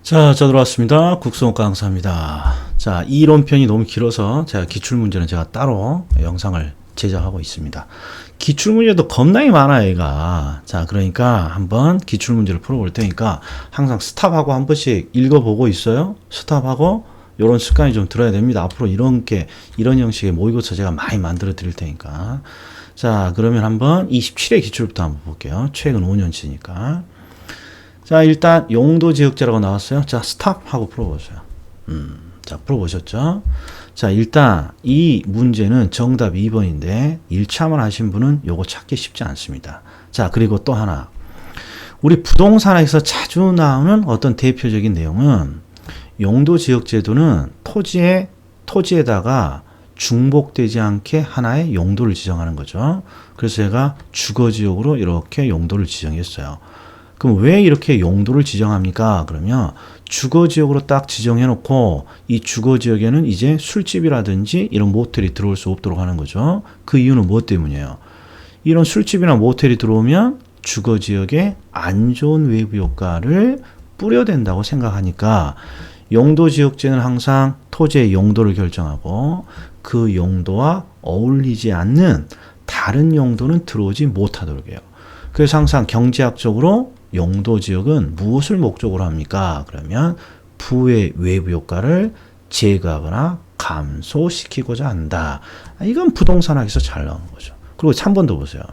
자, 들어왔습니다. 국수홍과 강사입니다. 자, 이 이론편이 너무 길어서 제가 기출문제는 제가 따로 영상을 제작하고 있습니다. 기출문제도 겁나게 많아요, 얘가. 자, 그러니까 한번 기출문제를 풀어볼 테니까 항상 스탑하고 한 번씩 읽어보고 있어요. 스탑하고 이런 습관이 좀 들어야 됩니다. 앞으로 이런 형식의 모의고사 제가 많이 만들어 드릴 테니까. 자, 그러면 한번 27회 기출부터 한번 볼게요. 최근 5년치니까. 자, 일단 용도지역제라고 나왔어요. 자, 스탑하고 풀어보세요. 자, 풀어보셨죠? 자, 일단 이 문제는 정답 2번인데 1차만 하신 분은 요거 찾기 쉽지 않습니다. 자, 그리고 또 하나. 우리 부동산에서 자주 나오는 어떤 대표적인 내용은 용도지역제도는 토지에다가 중복되지 않게 하나의 용도를 지정하는 거죠. 그래서 제가 주거지역으로 이렇게 용도를 지정했어요. 그럼 왜 이렇게 용도를 지정합니까? 그러면 주거지역으로 딱 지정해 놓고 이 주거지역에는 이제 술집이라든지 이런 모텔이 들어올 수 없도록 하는 거죠. 그 이유는 무엇 때문이에요? 이런 술집이나 모텔이 들어오면 주거지역에 안 좋은 외부 효과를 뿌려댄다고 생각하니까 용도지역제는 항상 토지의 용도를 결정하고 그 용도와 어울리지 않는 다른 용도는 들어오지 못하도록 해요. 그래서 항상 경제학적으로 용도지역은 무엇을 목적으로 합니까? 그러면 부의 외부 효과를 제거하거나 감소시키고자 한다. 이건 부동산학에서 잘 나오는 거죠. 그리고 3번 더 보세요.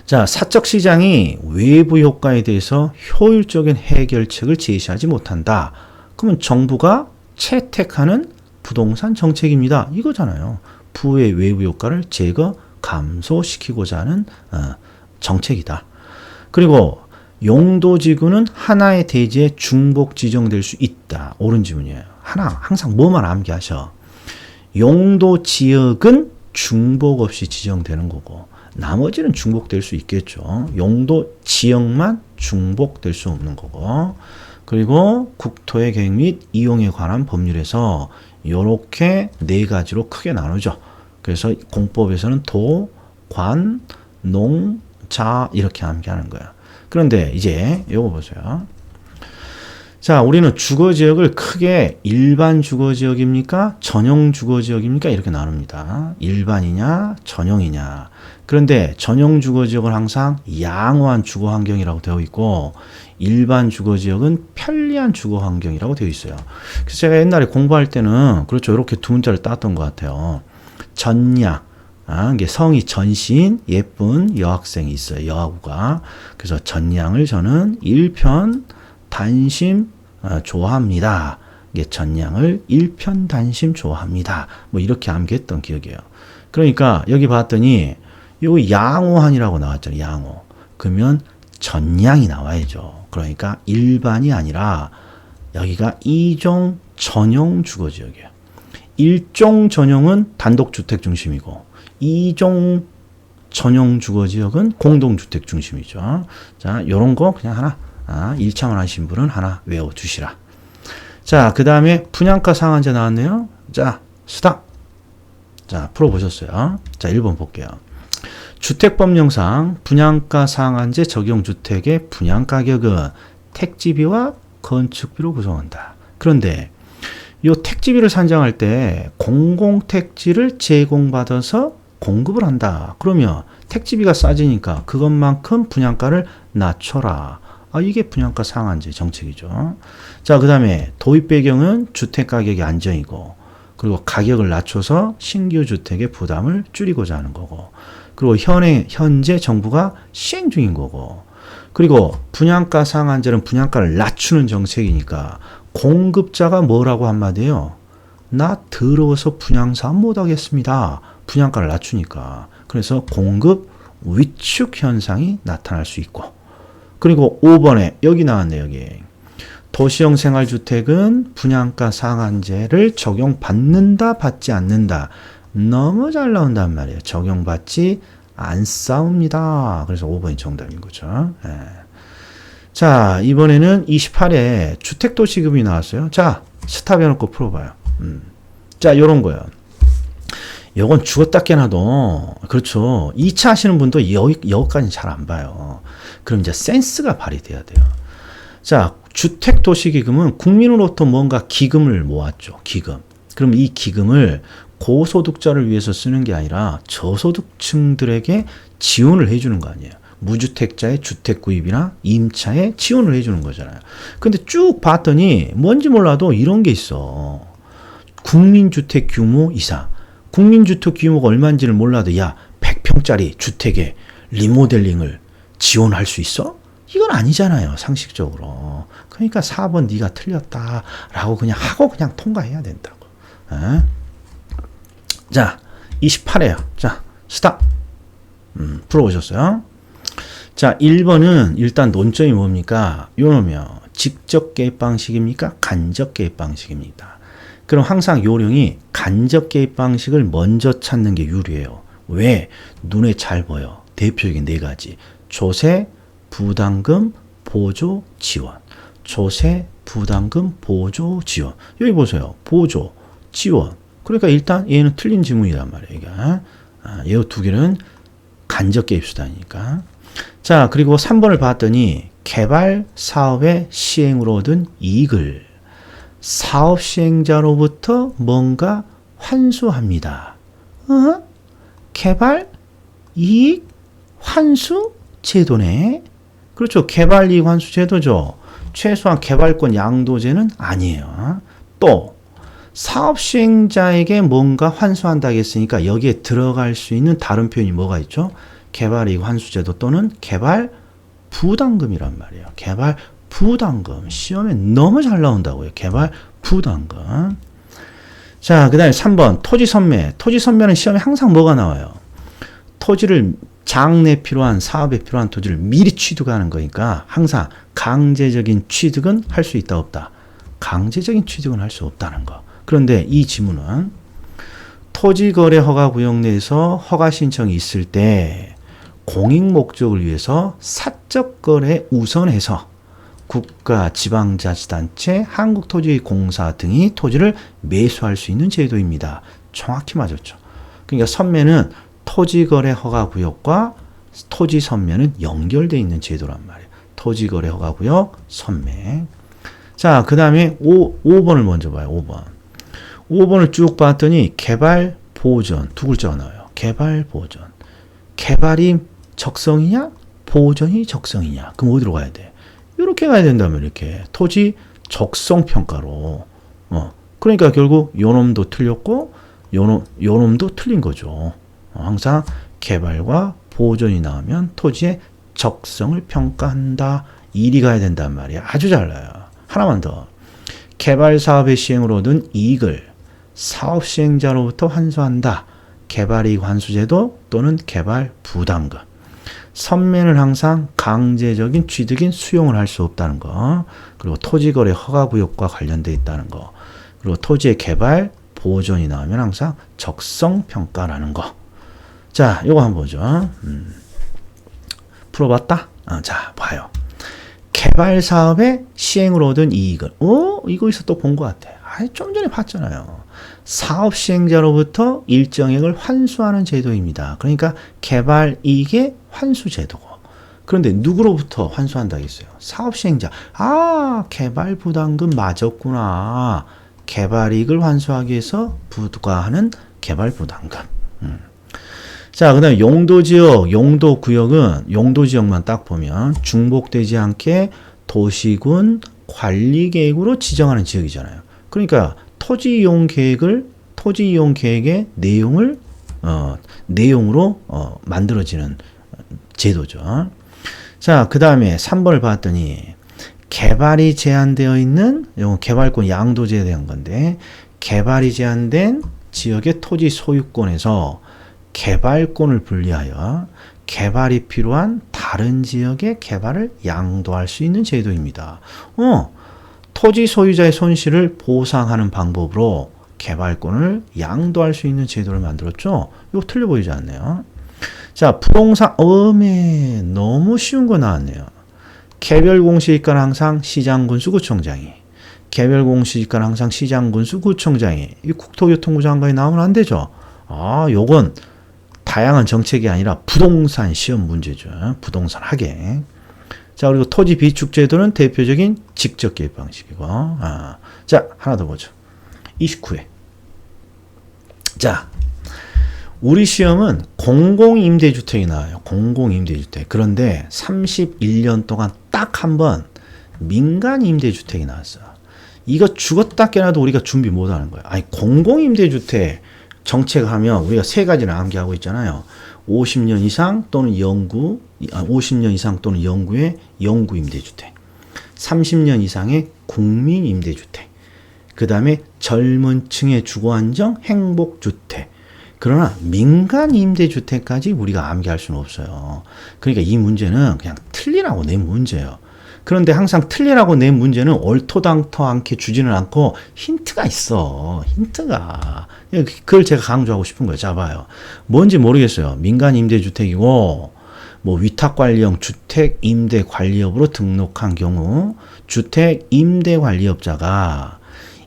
자, 사적시장이 외부 효과에 대해서 효율적인 해결책을 제시하지 못한다. 그러면 정부가 채택하는 부동산 정책입니다. 이거잖아요. 부의 외부 효과를 제거, 감소시키고자 하는 정책이다. 그리고 용도지구는 하나의 대지에 중복 지정될 수 있다. 옳은 지문이에요. 항상 뭐만 암기하셔. 용도지역은 중복 없이 지정되는 거고 나머지는 중복될 수 있겠죠. 용도지역만 중복될 수 없는 거고 그리고 국토의 계획 및 이용에 관한 법률에서 이렇게 네 가지로 크게 나누죠. 그래서 공법에서는 도, 관, 농, 자 이렇게 암기하는 거예요. 그런데 이제 요거 보세요. 자, 우리는 주거지역을 크게 일반 주거지역입니까? 전용 주거지역입니까? 이렇게 나눕니다. 일반이냐 전용이냐. 그런데 전용 주거지역은 항상 양호한 주거환경이라고 되어 있고 일반 주거지역은 편리한 주거환경이라고 되어 있어요. 그래서 제가 옛날에 공부할 때는 그렇죠. 이렇게 두 문자를 땄던 것 같아요. 전양. 이게 성이 전시인 예쁜 여학생이 있어요. 여아구가. 그래서 전양을 저는 일편단심 좋아합니다. 이게 전양을 일편단심 좋아합니다. 뭐 이렇게 암기했던 기억이에요. 그러니까 여기 봤더니 요 양호한이라고 나왔잖아요. 양호. 그러면 전양이 나와야죠. 그러니까 일반이 아니라 여기가 2종 전용 주거지역이에요. 1종 전용은 단독주택 중심이고 2종 전용 주거지역은 공동주택 중심이죠. 자, 요런 거 그냥 하나, 1차만 하신 분은 하나 외워두시라. 자, 그 다음에 분양가 상한제 나왔네요. 자, 스탑. 자, 풀어보셨어요. 자, 1번 볼게요. 주택법령상 분양가 상한제 적용 주택의 분양가격은 택지비와 건축비로 구성한다. 그런데 이 택지비를 산정할 때 공공택지를 제공받아서 공급을 한다. 그러면 택지비가 싸지니까 그것만큼 분양가를 낮춰라. 이게 분양가 상한제 정책이죠. 자, 그 다음에 도입 배경은 주택가격이 안정이고 그리고 가격을 낮춰서 신규 주택의 부담을 줄이고자 하는 거고 그리고 현재 정부가 시행 중인 거고 그리고 분양가 상한제는 분양가를 낮추는 정책이니까 공급자가 뭐라고 한마디예요? 나 더러워서 분양사 못하겠습니다. 분양가를 낮추니까. 그래서 공급 위축 현상이 나타날 수 있고 그리고 5번에 여기 나왔네요. 여기 도시형 생활주택은 분양가 상한제를 적용받는다 받지 않는다. 너무 잘 나온단 말이에요. 적용받지 않사옵니다. 그래서 5번이 정답인 거죠. 예. 자, 이번에는 28회 주택도시급이 나왔어요. 자, 스탑해놓고 풀어봐요. 자, 요런 거요. 요건 죽었다 깨나도, 그렇죠. 2차 하시는 분도 여기까지는 잘 안 봐요. 그럼 이제 센스가 발휘돼야 돼요. 자, 주택도시기금은 국민으로부터 뭔가 기금을 모았죠. 기금. 그럼 이 기금을 고소득자를 위해서 쓰는 게 아니라 저소득층들에게 지원을 해주는 거 아니에요. 무주택자의 주택 구입이나 임차에 지원을 해주는 거잖아요. 근데 쭉 봤더니 뭔지 몰라도 이런 게 있어. 국민주택 규모 이상. 국민주택 규모가 얼마인지를 몰라도 야 100평짜리 주택에 리모델링을 지원할 수 있어? 이건 아니잖아요. 상식적으로. 그러니까 4번 네가 틀렸다라고 그냥 하고 그냥 통과해야 된다고. 에? 자 28회요. 자 스탑. 풀어보셨어요? 자 1번은 일단 논점이 뭡니까? 요놈이요. 직접 개입 방식입니까? 간접 개입 방식입니다. 그럼 항상 요령이 간접 개입 방식을 먼저 찾는 게 유리해요. 왜? 눈에 잘 보여. 대표적인 네 가지. 조세, 부담금, 보조, 지원. 조세, 부담금, 보조, 지원. 여기 보세요. 보조, 지원. 그러니까 일단 얘는 틀린 지문이란 말이에요. 얘 두 개는 간접 개입 수단이니까. 자, 그리고 3번을 봤더니 개발 사업의 시행으로 얻은 이익을 사업 시행자로부터 뭔가 환수합니다. 개발 이익 환수 제도네. 그렇죠. 개발 이익 환수 제도죠. 최소한 개발권 양도제는 아니에요. 또 사업 시행자에게 뭔가 환수한다고 했으니까 여기에 들어갈 수 있는 다른 표현이 뭐가 있죠? 개발 이익 환수 제도 또는 개발 부담금이란 말이에요. 개발 부담금. 시험에 너무 잘 나온다고요. 개발 부담금. 자, 그 다음에 3번 토지 선매. 토지 선매는 시험에 항상 뭐가 나와요? 토지를 장래 필요한 사업에 필요한 토지를 미리 취득하는 거니까 항상 강제적인 취득은 할 수 있다 없다. 강제적인 취득은 할 수 없다는 거. 그런데 이 지문은 토지거래 허가구역 내에서 허가 신청이 있을 때 공익 목적을 위해서 사적 거래 우선해서 국가, 지방자치단체, 한국토지공사 등이 토지를 매수할 수 있는 제도입니다. 정확히 맞았죠. 그러니까 선매는 토지거래 허가구역과 토지 선매는 연결되어 있는 제도란 말이에요. 토지거래 허가구역, 선매. 자, 그 다음에 5번을 먼저 봐요. 5번. 5번을 쭉 봤더니 개발 보전 두 글자가 나와요. 개발 보전. 개발이 적성이냐? 보전이 적성이냐? 그럼 어디로 가야 돼? 이렇게 가야 된다면 이렇게 토지 적성 평가로. 그러니까 결국 요놈도 틀렸고 요놈도 틀린 거죠. 항상 개발과 보전이 나오면 토지의 적성을 평가한다. 이리 가야 된단 말이야. 아주 잘 나요. 하나만 더. 개발 사업의 시행으로 얻은 이익을 사업 시행자로부터 환수한다. 개발이익 환수제도 또는 개발 부담금. 선매는 항상 강제적인 취득인 수용을 할 수 없다는 거. 그리고 토지거래 허가구역과 관련되어 있다는 거. 그리고 토지의 개발 보존이 나오면 항상 적성평가라는 거. 자, 요거 한번 보죠. 풀어봤다? 자, 봐요. 개발 사업의 시행으로 얻은 이익을. 이거에서 또 본 것 같아. 좀 전에 봤잖아요. 사업 시행자로부터 일정액을 환수하는 제도입니다. 그러니까 개발 이익의 환수 제도고. 그런데 누구로부터 환수한다고 했어요? 사업 시행자. 개발 부담금 맞았구나. 개발 이익을 환수하기 위해서 부과하는 개발 부담금. 자, 그 다음에 용도지역, 용도구역은 용도지역만 딱 보면 중복되지 않게 도시군 관리계획으로 지정하는 지역이잖아요. 그러니까 토지 이용 계획의 내용으로 만들어지는 제도죠. 자, 그 다음에 3번을 봤더니 개발이 제한되어 있는, 이건 개발권 양도제에 대한 건데, 개발이 제한된 지역의 토지 소유권에서 개발권을 분리하여 개발이 필요한 다른 지역의 개발을 양도할 수 있는 제도입니다. 토지 소유자의 손실을 보상하는 방법으로 개발권을 양도할 수 있는 제도를 만들었죠. 이거 틀려 보이지 않네요. 자, 부동산 너무 쉬운 거 나왔네요. 개별 공시지가는 항상 시장군수 구청장이, 개별 공시지가는 항상 시장군수 구청장이, 이 국토교통부 장관이 나오면 안 되죠. 요건 다양한 정책이 아니라 부동산 시험 문제죠. 부동산 학에. 자, 그리고 토지 비축제도는 대표적인 직접 개입 방식이고. 자, 하나 더 보죠. 29회. 자, 우리 시험은 공공임대주택이 나와요. 공공임대주택. 그런데 31년 동안 딱 한 번 민간임대주택이 나왔어. 이거 죽었다 깨나도 우리가 준비 못하는 거예요. 아니, 공공임대주택 정책하면 우리가 세 가지를 암기하고 있잖아요. 50년 이상 또는 영구, 50년 이상 또는 영구의 영구임대주택, 30년 이상의 국민임대주택, 그 다음에 젊은 층의 주거안정 행복주택. 그러나 민간임대주택까지 우리가 암기할 수는 없어요. 그러니까 이 문제는 그냥 틀리라고 낸 문제예요. 그런데 항상 틀리라고 낸 문제는 얼토당토 않게 주지는 않고 힌트가 있어. 힌트가. 그걸 제가 강조하고 싶은 거예요. 자, 봐요. 뭔지 모르겠어요. 민간임대주택이고 뭐 위탁관리형 주택임대관리업으로 등록한 경우 주택임대관리업자가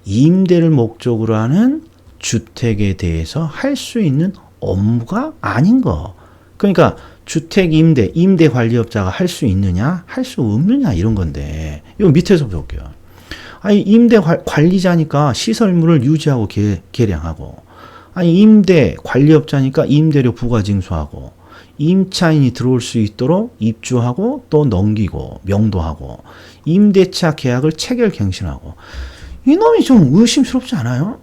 임대를 목적으로 하는 주택에 대해서 할 수 있는 업무가 아닌 거. 그러니까 주택임대, 임대관리업자가 할 수 있느냐, 할 수 없느냐 이런 건데 이거 밑에서 볼게요. 아니 임대관리자니까 시설물을 유지하고 개량하고, 아니 임대관리업자니까 임대료 부과징수하고, 임차인이 들어올 수 있도록 입주하고 또 넘기고 명도하고, 임대차 계약을 체결갱신하고. 이놈이 좀 의심스럽지 않아요?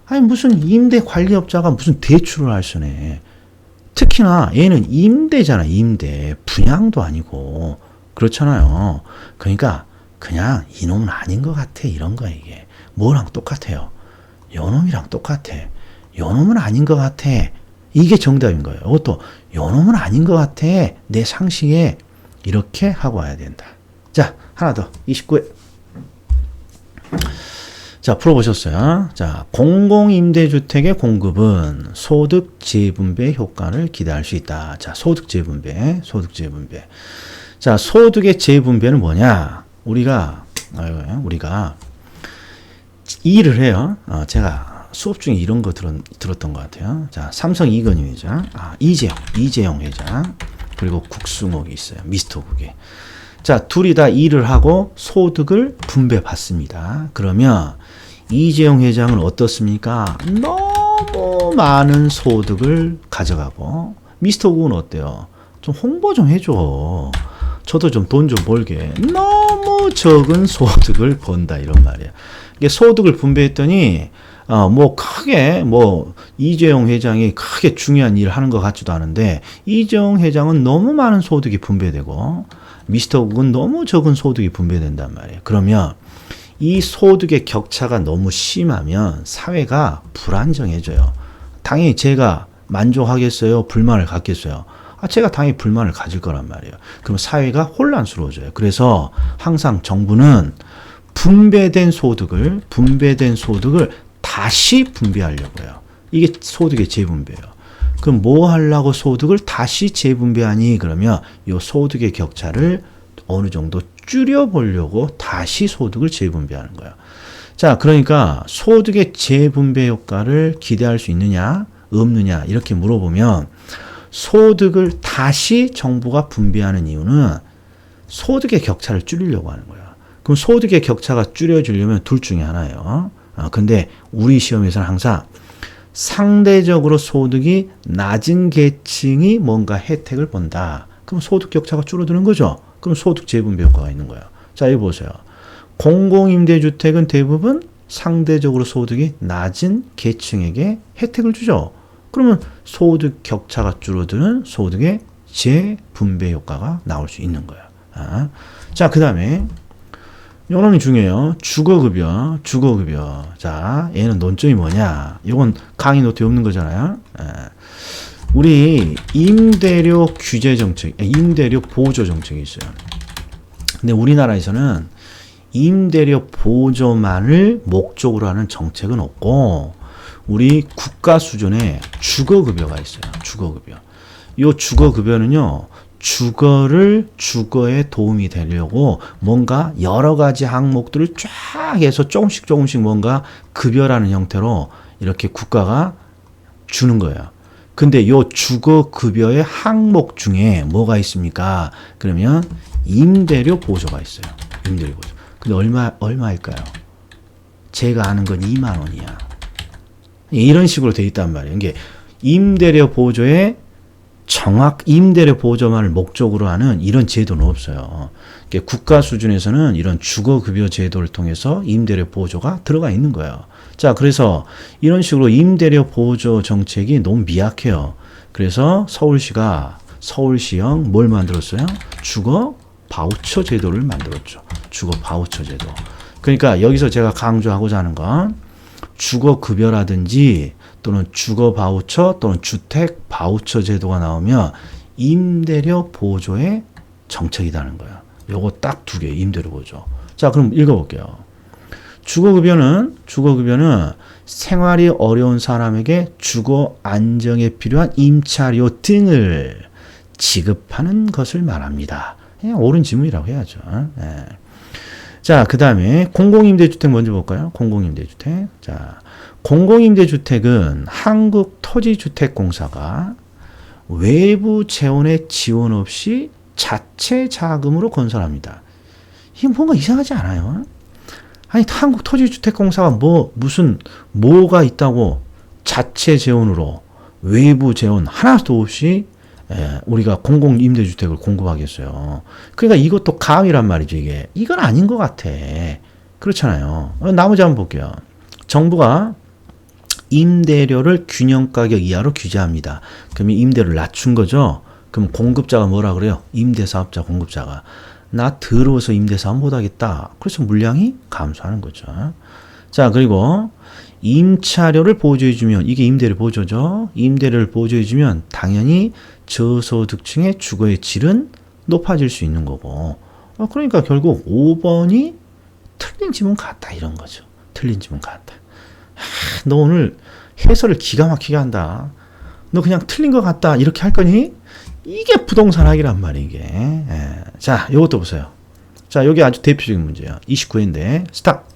아니 무슨 임대관리업자가 무슨 대출을 할 수네. 특히나 얘는 임대잖아. 임대. 분양도 아니고. 그렇잖아요. 그러니까 그냥 이놈은 아닌 것 같아. 이런 거야 이게. 뭐랑 똑같아요. 요놈이랑 똑같아. 요놈은 아닌 것 같아. 이게 정답인 거예요. 이것도 요놈은 아닌 것 같아. 내 상식에 이렇게 하고 와야 된다. 자, 하나 더. 29회. 자, 풀어보셨어요. 자, 공공임대주택의 공급은 소득 재분배 효과를 기대할 수 있다. 자, 소득 재분배. 자, 소득의 재분배는 뭐냐? 우리가 일을 해요. 제가 수업 중에 이런 거 들었던 것 같아요. 자, 삼성 이건희 회장, 이재용 회장, 그리고 국수목이 있어요. 미스터국에. 자, 둘이 다 일을 하고 소득을 분배받습니다. 그러면 이재용 회장은 어떻습니까? 너무 많은 소득을 가져가고, 미스터국은 어때요? 좀 홍보 좀 해줘. 저도 좀 돈 좀 벌게. 너무 적은 소득을 번다 이런 말이에요. 이게 소득을 분배했더니 크게 이재용 회장이 크게 중요한 일을 하는 것 같지도 않은데, 이재용 회장은 너무 많은 소득이 분배되고 미스터국은 너무 적은 소득이 분배된단 말이에요. 그러면 이 소득의 격차가 너무 심하면 사회가 불안정해져요. 당연히 제가 만족하겠어요? 불만을 갖겠어요? 제가 당연히 불만을 가질 거란 말이에요. 그럼 사회가 혼란스러워져요. 그래서 항상 정부는 분배된 소득을 다시 분배하려고 해요. 이게 소득의 재분배예요. 그럼 뭐 하려고 소득을 다시 재분배하니? 그러면 이 소득의 격차를 어느 정도 줄여보려고 다시 소득을 재분배하는 거예요. 자, 그러니까 소득의 재분배 효과를 기대할 수 있느냐, 없느냐 이렇게 물어보면, 소득을 다시 정부가 분배하는 이유는 소득의 격차를 줄이려고 하는 거예요. 그럼 소득의 격차가 줄여지려면 둘 중에 하나예요. 근데 우리 시험에서는 항상 상대적으로 소득이 낮은 계층이 뭔가 혜택을 본다. 그럼 소득 격차가 줄어드는 거죠. 그럼 소득 재분배 효과가 있는 거예요. 자, 여기 보세요. 공공임대주택은 대부분 상대적으로 소득이 낮은 계층에게 혜택을 주죠. 그러면 소득 격차가 줄어드는 소득의 재분배 효과가 나올 수 있는 거예요. 자, 그 다음에 요놈이 중요해요. 주거급여. 자, 얘는 논점이 뭐냐? 이건 강의 노트에 없는 거잖아요. 우리 임대료 규제 정책, 임대료 보조 정책이 있어요. 근데 우리나라에서는 임대료 보조만을 목적으로 하는 정책은 없고, 우리 국가 수준의 주거급여가 있어요. 주거급여. 이 주거급여는요, 주거에 도움이 되려고 뭔가 여러 가지 항목들을 쫙 해서 조금씩 뭔가 급여라는 형태로 이렇게 국가가 주는 거예요. 근데 요 주거급여의 항목 중에 뭐가 있습니까? 그러면 임대료 보조가 있어요. 임대료 보조. 근데 얼마일까요? 제가 아는 건 2만 원이야. 이런 식으로 돼 있단 말이에요. 이게 임대료 보조에 임대료 보조만을 목적으로 하는 이런 제도는 없어요. 국가 수준에서는 이런 주거급여 제도를 통해서 임대료 보조가 들어가 있는 거예요. 자, 그래서 이런 식으로 임대료 보조 정책이 너무 미약해요. 그래서 서울시형 뭘 만들었어요? 주거 바우처 제도를 만들었죠. 주거 바우처 제도. 그러니까 여기서 제가 강조하고자 하는 건 주거급여라든지 또는 주거 바우처 또는 주택 바우처 제도가 나오면 임대료 보조의 정책이라는 거야. 요거 딱 두 개, 임대료 보조. 자, 그럼 읽어볼게요. 주거급여는 생활이 어려운 사람에게 주거 안정에 필요한 임차료 등을 지급하는 것을 말합니다. 옳은 지문이라고 해야죠. 네. 자, 그 다음에 공공임대주택 먼저 볼까요? 공공임대주택. 자, 공공임대주택은 한국토지주택공사가 외부 재원의 지원 없이 자체 자금으로 건설합니다. 이게 뭔가 이상하지 않아요? 아니, 한국토지주택공사가 뭐가 있다고 자체 재원으로 외부 재원 하나도 없이 우리가 공공임대주택을 공급하겠어요. 그러니까 이것도 감이란 말이죠, 이게. 이건 아닌 것 같아. 그렇잖아요. 나머지 한번 볼게요. 정부가 임대료를 균형가격 이하로 규제합니다. 그럼 임대료를 낮춘 거죠? 그럼 공급자가 뭐라 그래요? 임대사업자, 공급자가. 나 더러워서 임대사업 못하겠다. 그래서 물량이 감소하는 거죠. 자, 그리고 임차료를 보조해주면, 이게 임대료 보조죠. 임대료를 보조해주면 당연히 저소득층의 주거의 질은 높아질 수 있는 거고. 그러니까 결국 5번이 틀린 지문 같다, 이런 거죠. 틀린 지문 같다. 너 오늘 해설을 기가 막히게 한다. 너 그냥 틀린 것 같다, 이렇게 할 거니? 이게 부동산 학이란 말이에요, 이게. 자, 요것도 보세요. 자, 여기 아주 대표적인 문제예요. 29회인데, 스탑.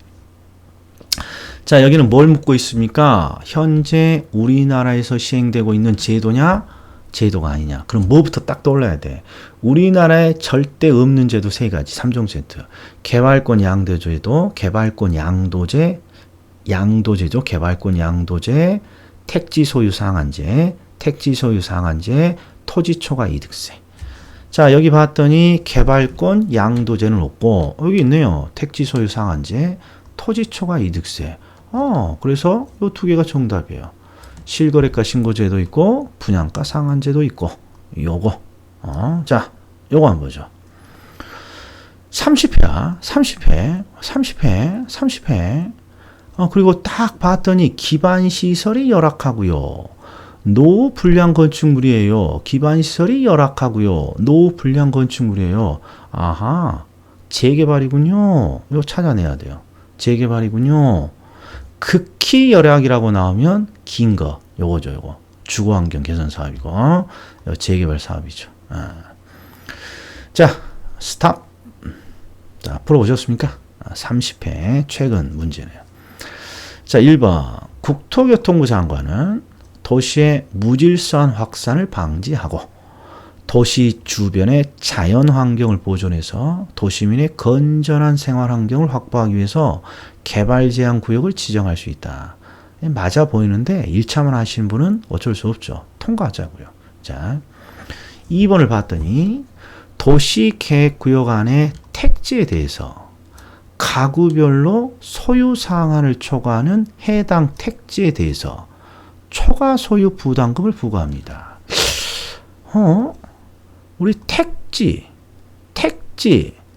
자, 여기는 뭘 묻고 있습니까? 현재 우리나라에서 시행되고 있는 제도냐? 제도가 아니냐. 그럼 뭐부터 딱 떠올라야 돼? 우리나라에 절대 없는 제도 세 가지, 3종 세트. 개발권 양도제도, 개발권 양도제죠. 개발권 양도제, 택지 소유 상한제, 토지 초과 이득세. 자, 여기 봤더니 개발권 양도제는 없고, 여기 있네요. 택지 소유 상한제, 토지 초과 이득세. 그래서 이 두 개가 정답이에요. 실거래가 신고제도 있고, 분양가 상한제도 있고, 요거. 자, 요거 한번 보죠. 30회야. 30회. 그리고 딱 봤더니 기반시설이 열악하고요. 노후 불량 건축물이에요. 기반시설이 열악하고요. 노후 불량 건축물이에요. 아하, 재개발이군요. 이거 찾아내야 돼요. 재개발이군요. 극히 열악이라고 나오면 긴 거, 요거죠, 요거. 주거환경 개선 사업이고, 재개발 사업이죠. 자, 스탑. 자, 풀어보셨습니까? 30회 최근 문제네요. 자, 1번. 국토교통부 장관은 도시의 무질서한 확산을 방지하고 도시 주변의 자연 환경을 보존해서 도시민의 건전한 생활 환경을 확보하기 위해서 개발 제한 구역을 지정할 수 있다. 맞아 보이는데 1차만 하시는 분은 어쩔 수 없죠. 통과하자고요. 자, 2번을 봤더니 도시계획구역 안에 택지에 대해서 가구별로 소유 상한을 초과하는 해당 택지에 대해서 초과 소유 부담금을 부과합니다. 우리 택지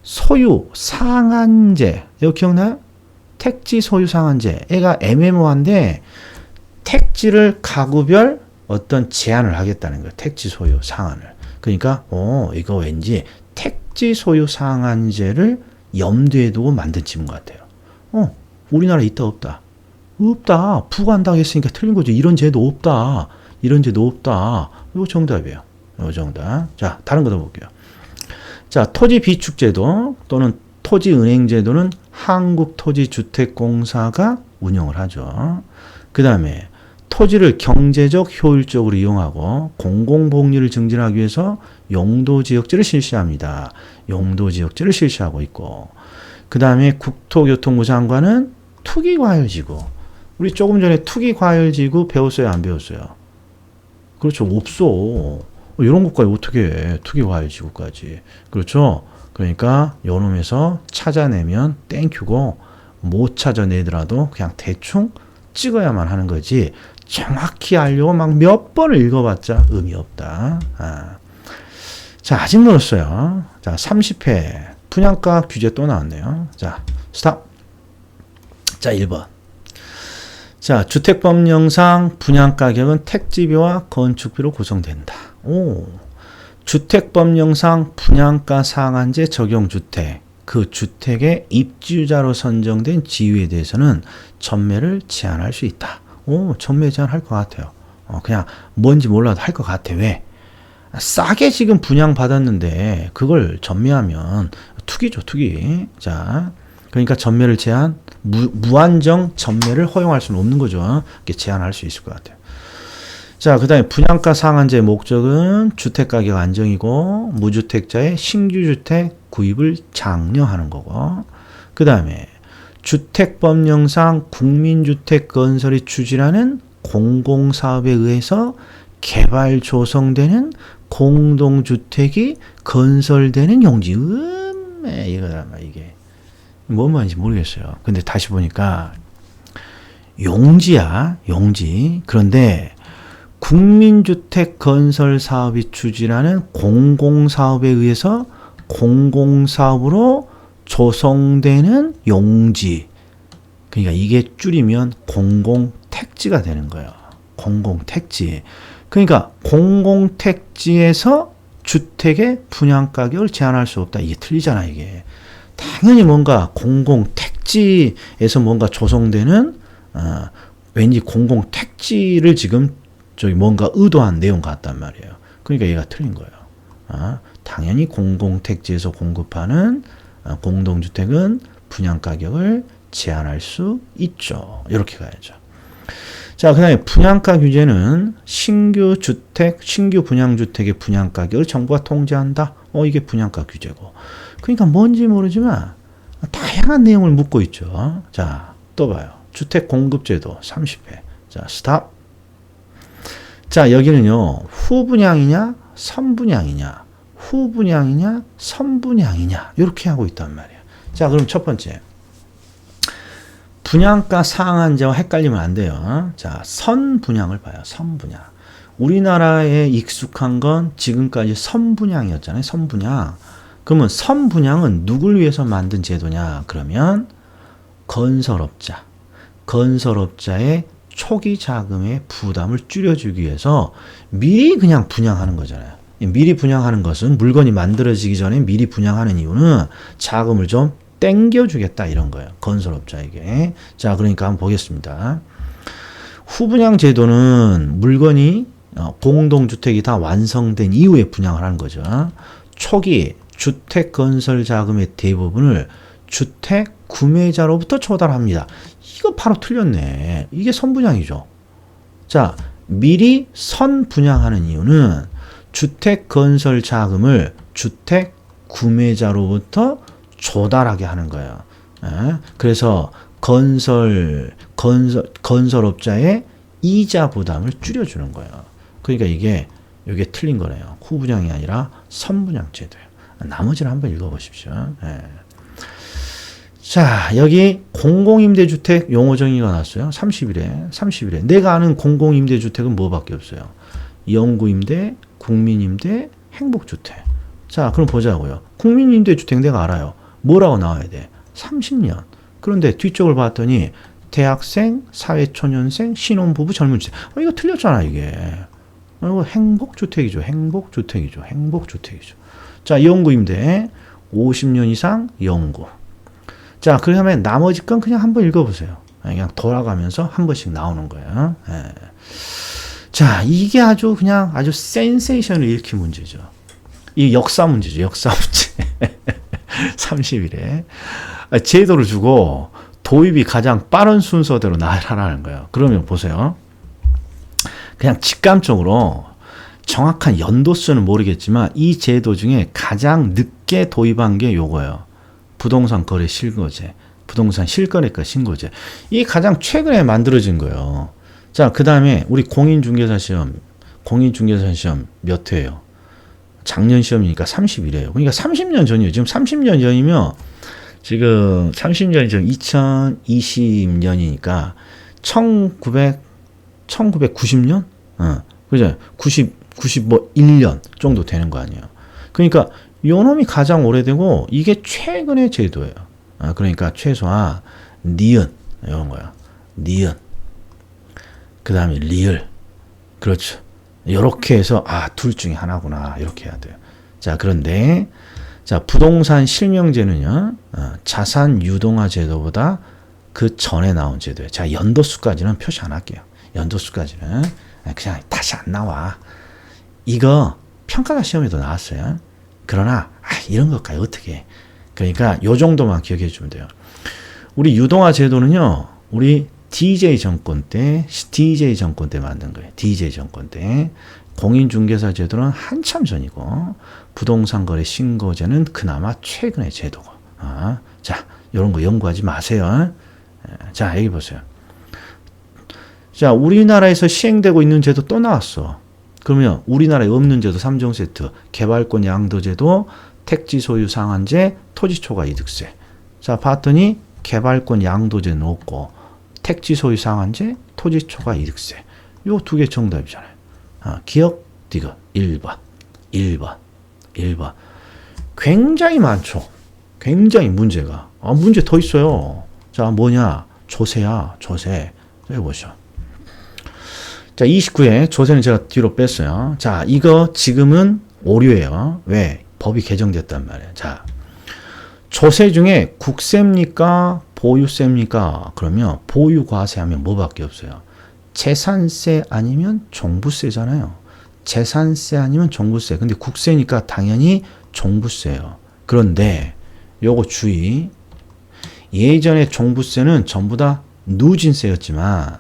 소유 상한제, 이거 기억나요? 택지 소유 상한제. 얘가 애매모호한데 택지를 가구별 어떤 제한을 하겠다는 거예요. 택지 소유 상한을. 그러니까 이거 왠지 택지 소유 상한제를 염두에 두고 만든 지문 같아요. 우리나라에 있다 없다? 없다. 부과한다고 했으니까 틀린 거죠. 이런 제도 없다. 이거 정답이에요. 이거 정답. 자, 다른 거 더 볼게요. 자, 토지 비축제도 또는 토지은행제도는 한국토지주택공사가 운영을 하죠. 그 다음에 토지를 경제적 효율적으로 이용하고 공공복리를 증진하기 위해서 용도지역제를 실시합니다. 용도지역제를 실시하고 있고, 그 다음에 국토교통부 장관은 투기과열지구. 우리 조금 전에 투기과열지구 배웠어요, 안 배웠어요? 그렇죠, 없어. 이런 것까지 어떻게 해, 투기과열지구까지. 그렇죠. 그러니까 요놈에서 찾아내면 땡큐고, 못 찾아내더라도 그냥 대충 찍어야만 하는 거지, 정확히 알려고 막 몇 번을 읽어봤자 의미 없다. 자, 아직 멀었어요. 자, 30회 분양가 규제 또 나왔네요. 자, 스탑. 자, 1번. 자, 주택법령상 분양가격은 택지비와 건축비로 구성된다. 오. 주택법령상 분양가 상한제 적용주택, 그 주택의 입주자로 선정된 지위에 대해서는 전매를 제한할 수 있다. 오, 전매 제한할 것 같아요. 그냥 뭔지 몰라도 할 것 같아. 왜? 싸게 지금 분양받았는데 그걸 전매하면 투기죠, 투기. 자, 그러니까 전매를 제한, 무한정 전매를 허용할 수는 없는 거죠. 이렇게 제한할 수 있을 것 같아요. 자, 그 다음에 분양가 상한제의 목적은 주택가격 안정이고 무주택자의 신규주택 구입을 장려하는 거고, 그 다음에 주택법령상 국민주택 건설이 추진하는 공공사업에 의해서 개발 조성되는 공동주택이 건설되는 용지. 이거잖아, 이게. 뭔 말인지 모르겠어요. 근데 다시 보니까 용지야, 용지. 그런데 국민주택 건설 사업이 추진하는 공공사업에 의해서 공공사업으로 조성되는 용지. 그러니까 이게 줄이면 공공택지가 되는 거예요. 공공택지. 그러니까 공공택지에서 주택의 분양가격을 제한할 수 없다. 이게 틀리잖아, 이게. 당연히 뭔가 공공택지에서 뭔가 조성되는, 왠지 공공택지를 지금 저기 뭔가 의도한 내용 같단 말이에요. 그러니까 얘가 틀린 거예요. 당연히 공공택지에서 공급하는 공동주택은 분양가격을 제한할 수 있죠. 이렇게 가야죠. 자, 그 다음에 분양가 규제는 신규 주택, 신규 분양주택의 분양가격을 정부가 통제한다. 이게 분양가 규제고. 그러니까 뭔지 모르지만 다양한 내용을 묻고 있죠. 자, 또 봐요. 주택공급제도 30회. 자, 스탑. 자, 여기는요, 후분양이냐, 선분양이냐, 후분양이냐, 선분양이냐, 이렇게 하고 있단 말이에요. 자, 그럼 첫 번째. 분양가 상한제와 헷갈리면 안 돼요. 자, 선분양을 봐요. 선분양. 우리나라에 익숙한 건 지금까지 선분양이었잖아요. 선분양. 그러면 선분양은 누굴 위해서 만든 제도냐? 그러면 건설업자. 건설업자의 초기 자금의 부담을 줄여주기 위해서 미리 그냥 분양하는 거잖아요. 미리 분양하는 것은 물건이 만들어지기 전에 미리 분양하는 이유는 자금을 좀 땡겨주겠다 이런 거예요. 건설업자에게. 자, 그러니까 한번 보겠습니다. 후분양 제도는 물건이 공동주택이 다 완성된 이후에 분양을 하는 거죠. 초기 주택 건설 자금의 대부분을 주택 구매자로부터 조달합니다. 이거 바로 틀렸네. 이게 선분양이죠. 자, 미리 선분양하는 이유는 주택 건설 자금을 주택 구매자로부터 조달하게 하는 거예요. 그래서 건설업자의 이자 부담을 줄여주는 거예요. 그러니까 이게 틀린 거네요. 후분양이 아니라 선분양 제도예요. 나머지를 한번 읽어보십시오. 자, 여기 공공임대주택 용어 정의가 나왔어요. 30일에. 내가 아는 공공임대주택은 뭐밖에 없어요. 영구임대, 국민임대, 행복주택. 자, 그럼 보자고요. 국민임대주택 내가 알아요. 뭐라고 나와야 돼? 30년. 그런데 뒤쪽을 봤더니 대학생, 사회초년생, 신혼부부, 젊은주택. 이거 틀렸잖아, 이게. 이거 행복주택이죠. 자, 영구임대 50년 이상 영구. 자, 그러면 나머지 건 그냥 한번 읽어보세요. 그냥 돌아가면서 한 번씩 나오는 거예요. 자, 이게 아주 센세이션을 일으킨 문제죠. 이 역사 문제죠. 역사 문제. 30일에. 제도를 주고 도입이 가장 빠른 순서대로 나열하라는 거예요. 그러면 보세요. 그냥 직감적으로 정확한 연도수는 모르겠지만 이 제도 중에 가장 늦게 도입한 게 요거예요. 부동산 거래 실거제, 부동산 실거래가 신고제. 이게 가장 최근에 만들어진 거예요. 자, 그 다음에 우리 공인중개사 시험 몇 회예요? 작년 시험이니까 30이래요. 그러니까 30년 전이에요. 지금 30년 전이면 지금 30년이 지금 2020년이니까 1990년? 그죠? 91년 정도 되는 거 아니에요. 그러니까 요 놈이 가장 오래되고 이게 최근의 제도예요. 그러니까 최소한 니은 이런 거야. 니은. 그 다음에 리을. 그렇죠. 요렇게 해서 둘 중에 하나구나 이렇게 해야 돼요. 자, 그런데 자, 부동산 실명제는요. 자산 유동화 제도보다 그 전에 나온 제도예요. 자, 연도수까지는 표시 안 할게요. 연도수까지는 그냥 다시 안 나와. 이거 평가가 시험에도 나왔어요. 그러나 이런 것까지 어떻게 해. 그러니까 요 정도만 기억해 주면 돼요. 우리 유동화 제도는요. 우리 DJ 정권 때 만든 거예요. DJ 정권 때. 공인중개사 제도는 한참 전이고 부동산 거래 신고제는 그나마 최근의 제도고. 자, 이런 거 연구하지 마세요. 자, 여기 보세요. 자, 우리나라에서 시행되고 있는 제도 또 나왔어. 그러면 우리나라에 없는 제도 3종 세트, 개발권 양도제도, 택지 소유 상한제, 토지 초과 이득세. 자, 봤더니 개발권 양도제는 없고 택지 소유 상한제, 토지 초과 이득세. 요 두 개 정답이잖아요. 기억, 디귿. 1번. 굉장히 많죠. 굉장히 문제가. 문제 더 있어요. 자, 뭐냐? 조세야, 조세. 여기 보시죠. 자, 29회 조세는 제가 뒤로 뺐어요. 자, 이거 지금은 오류예요. 왜? 법이 개정됐단 말이에요. 자, 조세 중에 국세입니까? 보유세입니까? 그러면 보유과세 하면 뭐밖에 없어요? 재산세 아니면 종부세잖아요. 재산세 아니면 종부세. 근데 국세니까 당연히 종부세예요. 그런데 요거 주의. 예전에 종부세는 전부 다 누진세였지만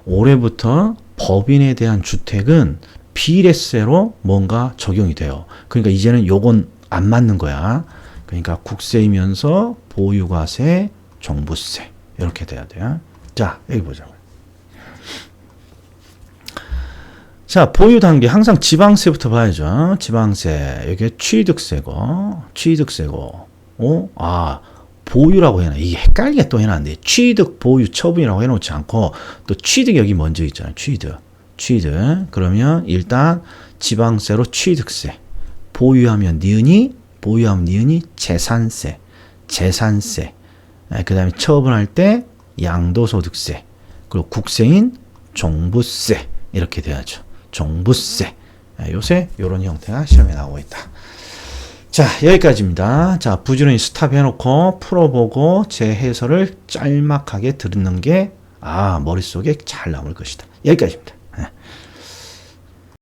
올해부터 법인에 대한 주택은 비례세로 뭔가 적용이 돼요. 그러니까 이제는 요건 안 맞는 거야. 그러니까 국세이면서 보유과세, 종부세 이렇게 돼야 돼요. 자, 여기 보자고요. 자, 보유 단계 항상 지방세부터 봐야죠. 지방세. 여기 취득세고. 보유라고 해놔. 이게 헷갈리게 또 해놨는데 취득, 보유, 처분이라고 해놓지 않고 또 취득 여기 먼저 있잖아요. 취득. 그러면 일단 지방세로 취득세. 보유하면 니은이 재산세. 그 다음에 처분할 때 양도소득세. 그리고 국세인 종부세. 이렇게 돼야죠. 종부세. 요새 요런 형태가 시험에 나오고 있다. 자, 여기까지입니다. 자, 부지런히 스탑해놓고 풀어보고 제 해설을 짤막하게 듣는 게 머릿속에 잘 남을 것이다. 여기까지입니다.